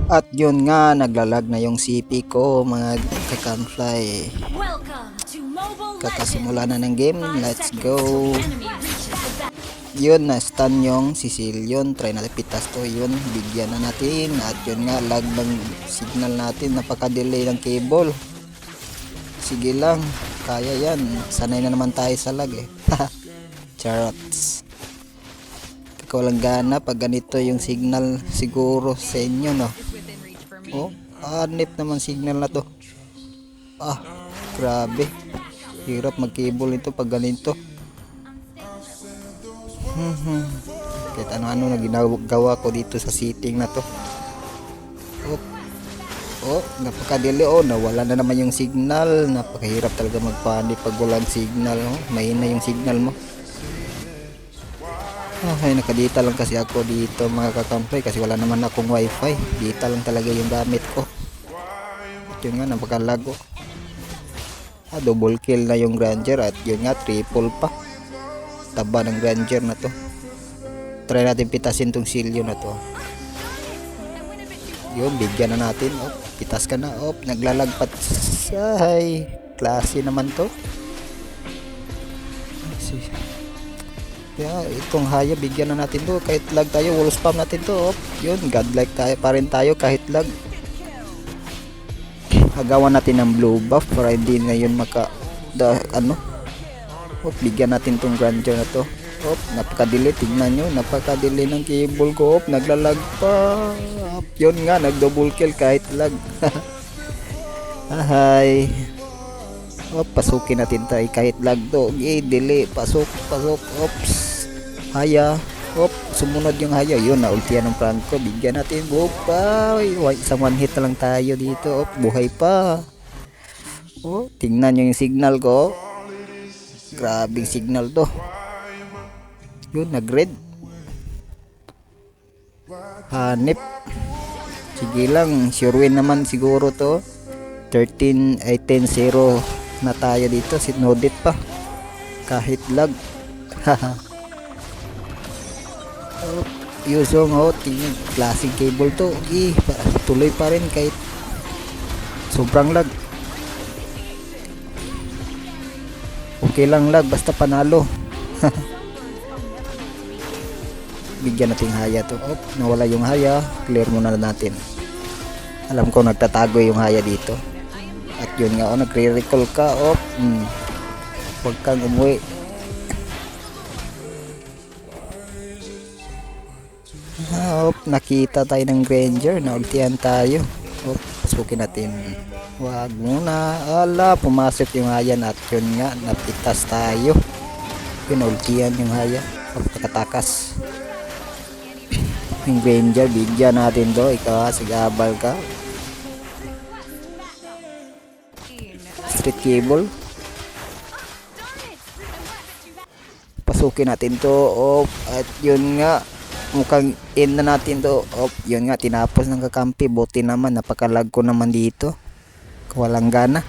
At yun nga, naglalag na yung CP ko mga kakanfly. Kakasimula na ng game, let's go. Yun, na stun yung Sicilian. Try natin pitas to, yun, bigyan na natin. At yun nga, lag ng signal natin, napaka-delay ng cable. Sige lang, kaya yan, sanay na naman tayo sa lag eh. Charots. Walang gana pag ganito yung signal siguro sa inyo, no? Oh, anip naman signal na to. Ah, grabe, hirap mag-cable nito pag ganito. Kahit ano-ano na ginagawa ko dito sa setting na to. Oh, napakadili. Oh, nawala na naman yung signal. Napakahirap talaga magpanik pag walang signal. Oh, mahina yung signal mo. Ay, nakadita lang kasi ako dito mga kakamplay kasi wala naman akong wifi. Dita lang talaga yung gamit ko. At yun nga, napakalago. Double kill na yung Granger at yun nga, triple pa. Taba ng Granger na to. Try natin pitasin tong silyo na to. Yun, bigyan na natin. Oh, pitas ka na. Oh, naglalagpat. Ay, klase naman to. Yeah, itong haya bigyan na natin to kahit lag tayo, wall spam natin to. Oh, yun, godlike tayo pa rin tayo kahit lag. Hagawan natin ng blue buff para hindi na yun oh, bigyan natin tong Granger na to. Oh, napakadili, tignan nyo, napakadili ng cable ko. Oh, naglalag pa. Yun nga, nag double kill kahit lag. Ahay. Oh, pasukin natin tayo kahit lag to. Delay, pasok. Oops. Haya. Op, sumunod yung haya. Yun, naultihan ng Franco. Bigyan natin. Opa. Isang one hit na lang tayo dito. Op, buhay pa. Oh, tingnan nyo yung signal ko. Grabing signal to. Yun, nag-red. Hanip. Sige lang, sure win naman siguro to. 13, 10-0 na tayo dito. Sinodit pa kahit lag. Oh, Yusong, oh, tingin, klaseng cable to. Tuloy pa rin kahit sobrang lag. Okay lang lag, basta panalo. Bigyan natin haya to. Oh, nawala yung haya. Clear muna natin. Alam ko nagtatago yung haya dito. At yun nga, oh, nagre-recall ka. Oh, huwag kang umuwi. Oh, nakita tayo ng Granger. Naultihan tayo. Oh, pasukin natin. Wag muna. Ala, pumasok yung haya. At yun nga, napitas tayo. Pinultihan yung haya. Oh, nakatakas. Yung Granger, bigyan natin to. Ikaw, sigabal ka. Street cable. Pasukin natin to. Oh, at yun nga, mukhang in na natin to. Oh, yun nga, tinapos ng kakampi. Buti naman, napakalag ko naman dito. Walang gana.